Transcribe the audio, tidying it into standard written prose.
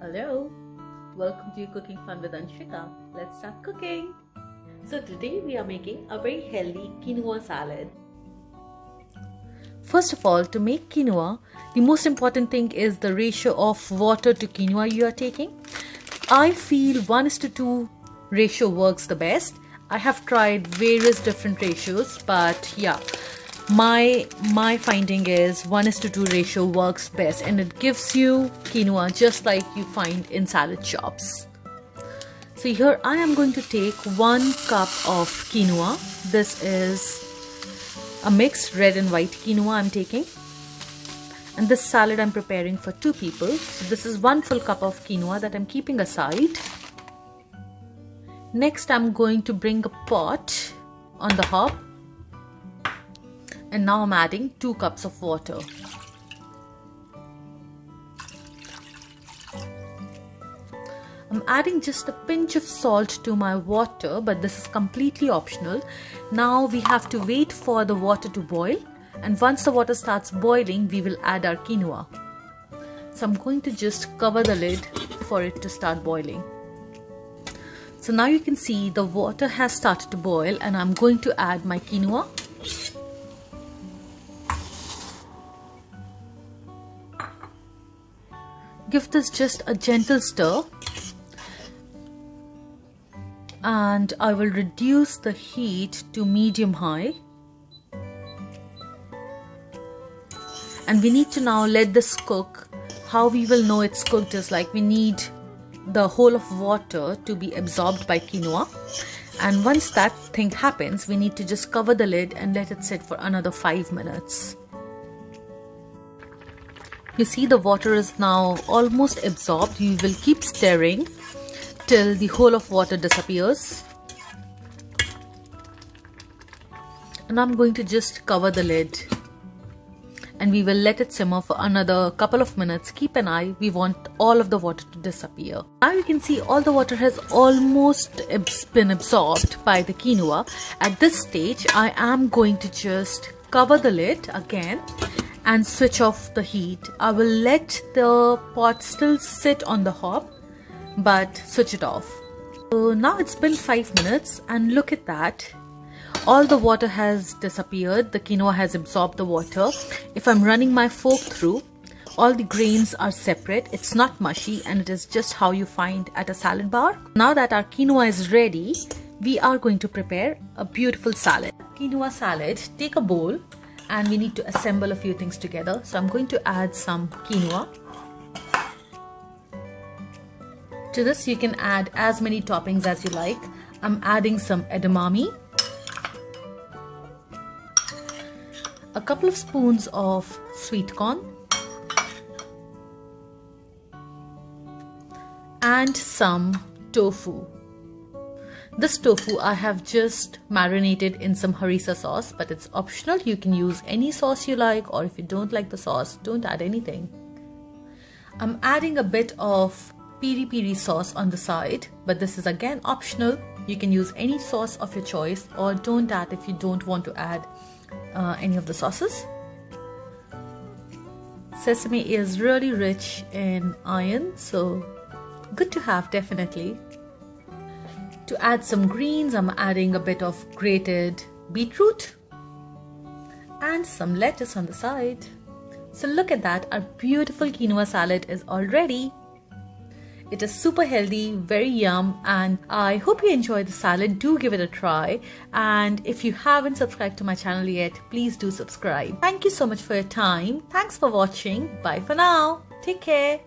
Hello, welcome to Cooking Fun with Anshika. Let's start cooking. So today we are making a very healthy quinoa salad. First of all, to make quinoa, the most important thing is the ratio of water to quinoa you are taking. I feel 1:2 ratio works the best. I have tried various different ratios, but yeah, my finding is 1:2 ratio works best, and it gives you quinoa just like you find in salad shops. So here I am going to take 1 cup of quinoa. This is a mixed red and white quinoa I'm taking, and this salad I'm preparing for 2 people. So this is 1 full cup of quinoa that I'm keeping aside. Next I'm going to bring a pot on the hob, and now I'm adding 2 cups of water. I'm adding just a pinch of salt to my water, but this is completely optional. Now we have to wait for the water to boil, and once the water starts boiling, we will add our quinoa. So I'm going to just cover the lid for it to start boiling. So now you can see the water has started to boil, and I'm going to add my quinoa. Give this just a gentle stir, and I will reduce the heat to medium high, and we need to now let this cook. How we will know it's cooked is like we need the whole of water to be absorbed by quinoa, and once that thing happens, we need to just cover the lid and let it sit for another 5 minutes. You see the water is now almost absorbed. You will keep stirring till the whole of water disappears. And I'm going to just cover the lid, and we will let it simmer for another couple of minutes. Keep an eye, we want all of the water to disappear. Now you can see all the water has almost been absorbed by the quinoa. At this stage, I am going to just cover the lid again and switch off the heat. I will let the pot still sit on the hob, but switch it off. So now it's been 5 minutes, and look at that. All the water has disappeared. The quinoa has absorbed the water. If I'm running my fork through, all the grains are separate. It's not mushy, and it is just how you find at a salad bar. Now that our quinoa is ready, we are going to prepare a beautiful salad. Quinoa salad, take a bowl, and we need to assemble a few things together. So I'm going to add some quinoa. To this you can add as many toppings as you like. I'm adding some edamame, a couple of spoons of sweet corn, and some tofu. This tofu I have just marinated in some harissa sauce, but it's optional. You can use any sauce you like, or if you don't like the sauce, don't add anything. I'm adding a bit of piri piri sauce on the side, but this is again optional. You can use any sauce of your choice, or don't add if you don't want to add any of the sauces. Sesame is really rich in iron, so good to have definitely. To add some greens, I'm adding a bit of grated beetroot and some lettuce on the side. So look at that, our beautiful quinoa salad is all ready. It is super healthy, very yum, and I hope you enjoy the salad. Do give it a try, and if you haven't subscribed to my channel yet, please do subscribe. Thank you so much for your time. Thanks for watching. Bye for now. Take care.